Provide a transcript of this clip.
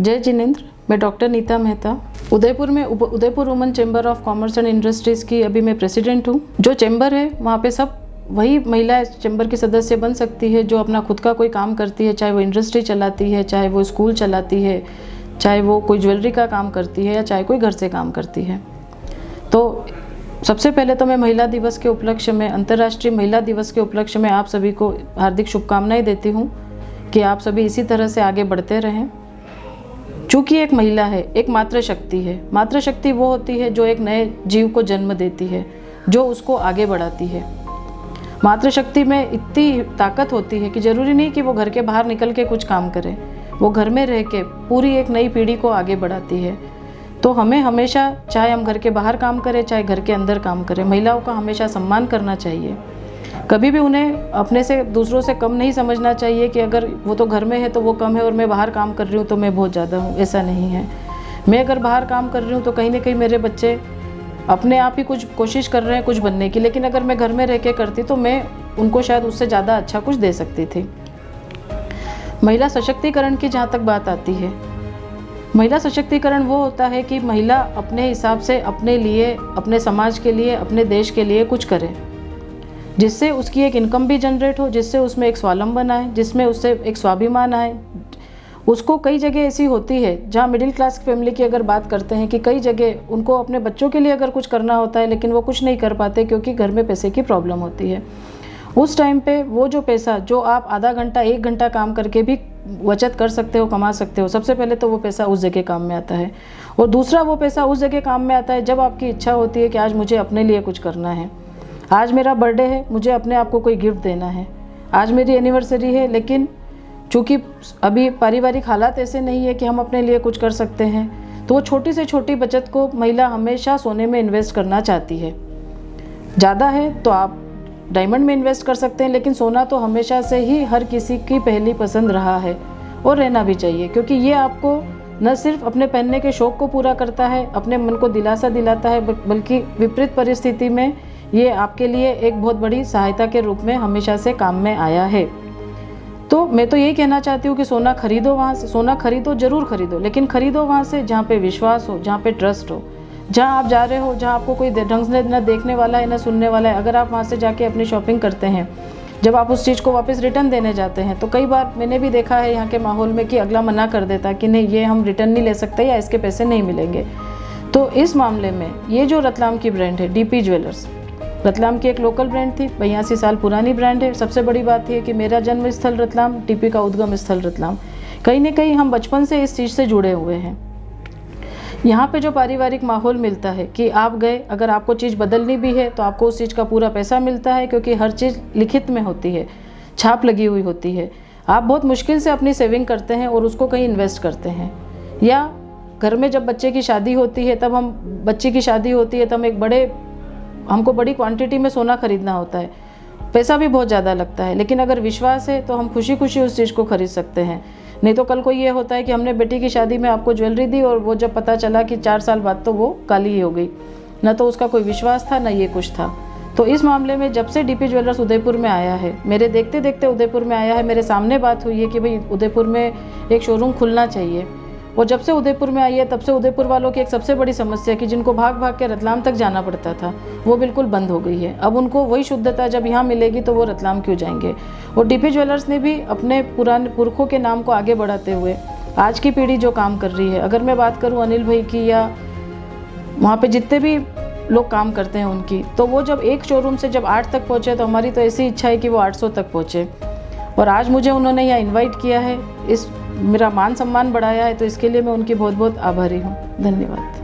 जय जिनेंद्र। मैं डॉक्टर नीता मेहता उदयपुर में Udaipur women chamber of commerce and industries की अभी मैं प्रेसिडेंट हूँ। जो चैम्बर है वहाँ पे सब वही महिला चैम्बर की सदस्य बन सकती है जो अपना खुद का कोई काम करती है, चाहे वो इंडस्ट्री चलाती है, चाहे वो स्कूल चलाती है, चाहे वो कोई ज्वेलरी का काम करती है या चाहे कोई घर से काम करती है। तो सबसे पहले तो मैं महिला दिवस के उपलक्ष्य में, अंतर्राष्ट्रीय महिला दिवस के उपलक्ष्य में आप सभी को हार्दिक शुभकामनाएं देती हूँ कि आप सभी इसी तरह से आगे बढ़ते रहें। चूँकि एक महिला है, एक मातृशक्ति है। मातृशक्ति वो होती है जो एक नए जीव को जन्म देती है, जो उसको आगे बढ़ाती है। मातृशक्ति में इतनी ताकत होती है कि ज़रूरी नहीं कि वो घर के बाहर निकल के कुछ काम करे, वो घर में रह के पूरी एक नई पीढ़ी को आगे बढ़ाती है। तो हमें हमेशा, चाहे हम घर के बाहर काम करें चाहे घर के अंदर काम करें, महिलाओं का हमेशा सम्मान करना चाहिए। कभी भी उन्हें अपने से दूसरों से कम नहीं समझना चाहिए कि अगर वो तो घर में है तो वो कम है और मैं बाहर काम कर रही हूँ तो मैं बहुत ज़्यादा हूँ। ऐसा नहीं है। मैं अगर बाहर काम कर रही हूँ तो कहीं ना कहीं मेरे बच्चे अपने आप ही कुछ कोशिश कर रहे हैं कुछ बनने की, लेकिन अगर मैं घर में रह के करती तो मैं उनको शायद उससे ज़्यादा अच्छा कुछ दे सकती थी। महिला सशक्तिकरण की जहाँ तक बात आती है, महिला सशक्तिकरण वो होता है कि महिला अपने हिसाब से अपने लिए, अपने समाज के लिए, अपने देश के लिए कुछ करे, जिससे उसकी एक इनकम भी जनरेट हो, जिससे उसमें एक स्वावलंबन आए, जिसमें उससे एक स्वाभिमान आए। उसको कई जगह ऐसी होती है जहाँ मिडिल क्लास फैमिली की अगर बात करते हैं कि कई जगह उनको अपने बच्चों के लिए अगर कुछ करना होता है लेकिन वो कुछ नहीं कर पाते क्योंकि घर में पैसे की प्रॉब्लम होती है। उस टाइम पे वो जो पैसा जो आप आधा घंटा 1 घंटा काम करके भी बचत कर सकते हो, कमा सकते हो, सबसे पहले तो वो पैसा उस जगह काम में आता है। और दूसरा वो पैसा उस जगह काम में आता है जब आपकी इच्छा होती है कि आज मुझे अपने लिए कुछ करना है, आज मेरा बर्थडे है, मुझे अपने आप को कोई गिफ्ट देना है, आज मेरी एनिवर्सरी है, लेकिन चूँकि अभी पारिवारिक हालात ऐसे नहीं है कि हम अपने लिए कुछ कर सकते हैं, तो वो छोटी से छोटी बचत को महिला हमेशा सोने में इन्वेस्ट करना चाहती है। ज़्यादा है तो आप डायमंड में इन्वेस्ट कर सकते हैं, लेकिन सोना तो हमेशा से ही हर किसी की पहली पसंद रहा है और रहना भी चाहिए, क्योंकि ये आपको न सिर्फ अपने पहनने के शौक़ को पूरा करता है, अपने मन को दिलासा दिलाता है, बल्कि विपरीत परिस्थिति में ये आपके लिए एक बहुत बड़ी सहायता के रूप में हमेशा से काम में आया है। तो मैं तो यही कहना चाहती हूँ कि सोना खरीदो, वहाँ से सोना खरीदो, ज़रूर खरीदो, लेकिन खरीदो वहाँ से जहाँ पे विश्वास हो, जहाँ पे ट्रस्ट हो, जहाँ आप जा रहे हो, जहाँ आपको कोई ढंग से न देखने वाला है न सुनने वाला है। अगर आप वहाँ से जाके अपनी शॉपिंग करते हैं, जब आप उस चीज़ को वापस रिटर्न देने जाते हैं तो कई बार मैंने भी देखा है यहाँ के माहौल में कि अगला मना कर देता कि नहीं, ये हम रिटर्न नहीं ले सकते या इसके पैसे नहीं मिलेंगे। तो इस मामले में ये जो रतलाम की ब्रांड है डीपी ज्वेलर्स, रतलाम की एक लोकल ब्रांड थी, 82 साल पुरानी ब्रांड है। सबसे बड़ी बात यह कि मेरा जन्म स्थल रतलाम, डीपी का उद्गम स्थल रतलाम। कहीं ना कहीं हम बचपन से इस चीज़ से जुड़े हुए हैं। यहाँ पे जो पारिवारिक माहौल मिलता है कि आप गए, अगर आपको चीज़ बदलनी भी है तो आपको उस चीज़ का पूरा पैसा मिलता है, क्योंकि हर चीज़ लिखित में होती है, छाप लगी हुई होती है। आप बहुत मुश्किल से अपनी सेविंग करते हैं और उसको कहीं इन्वेस्ट करते हैं। या घर में जब बच्चे की शादी होती है, तब हम बच्चे की शादी होती है तब हमको बड़ी क्वांटिटी में सोना खरीदना होता है, पैसा भी बहुत ज़्यादा लगता है, लेकिन अगर विश्वास है तो हम खुशी खुशी उस चीज़ को खरीद सकते हैं। नहीं तो कल को ये होता है कि हमने बेटी की शादी में आपको ज्वेलरी दी और वो जब पता चला कि 4 साल बाद तो वो काली ही हो गई, ना तो उसका कोई विश्वास था ना ये कुछ था। तो इस मामले में जब से डीपी ज्वेलर्स उदयपुर में आया है, मेरे देखते देखते उदयपुर में आया है, मेरे सामने बात हुई है कि भाई उदयपुर में एक शोरूम खुलना चाहिए। और जब से उदयपुर में आई है तब से उदयपुर वालों की एक सबसे बड़ी समस्या कि जिनको भाग भाग के रतलाम तक जाना पड़ता था वो बिल्कुल बंद हो गई है। अब उनको वही शुद्धता जब यहाँ मिलेगी तो वो रतलाम क्यों जाएंगे। और डीपी ज्वेलर्स ने भी अपने पुराने पुरखों के नाम को आगे बढ़ाते हुए आज की पीढ़ी जो काम कर रही है, अगर मैं बात करूँ अनिल भाई की या वहाँ पे जितने भी लोग काम करते हैं उनकी, तो वो जब एक शोरूम से जब 8 तक पहुँचे तो हमारी तो ऐसी इच्छा है कि वो 800 तक पहुँचे। और आज मुझे उन्होंने यहाँ इन्वाइट किया है, इस मेरा मान सम्मान बढ़ाया है, तो इसके लिए मैं उनकी बहुत बहुत आभारी हूँ। धन्यवाद।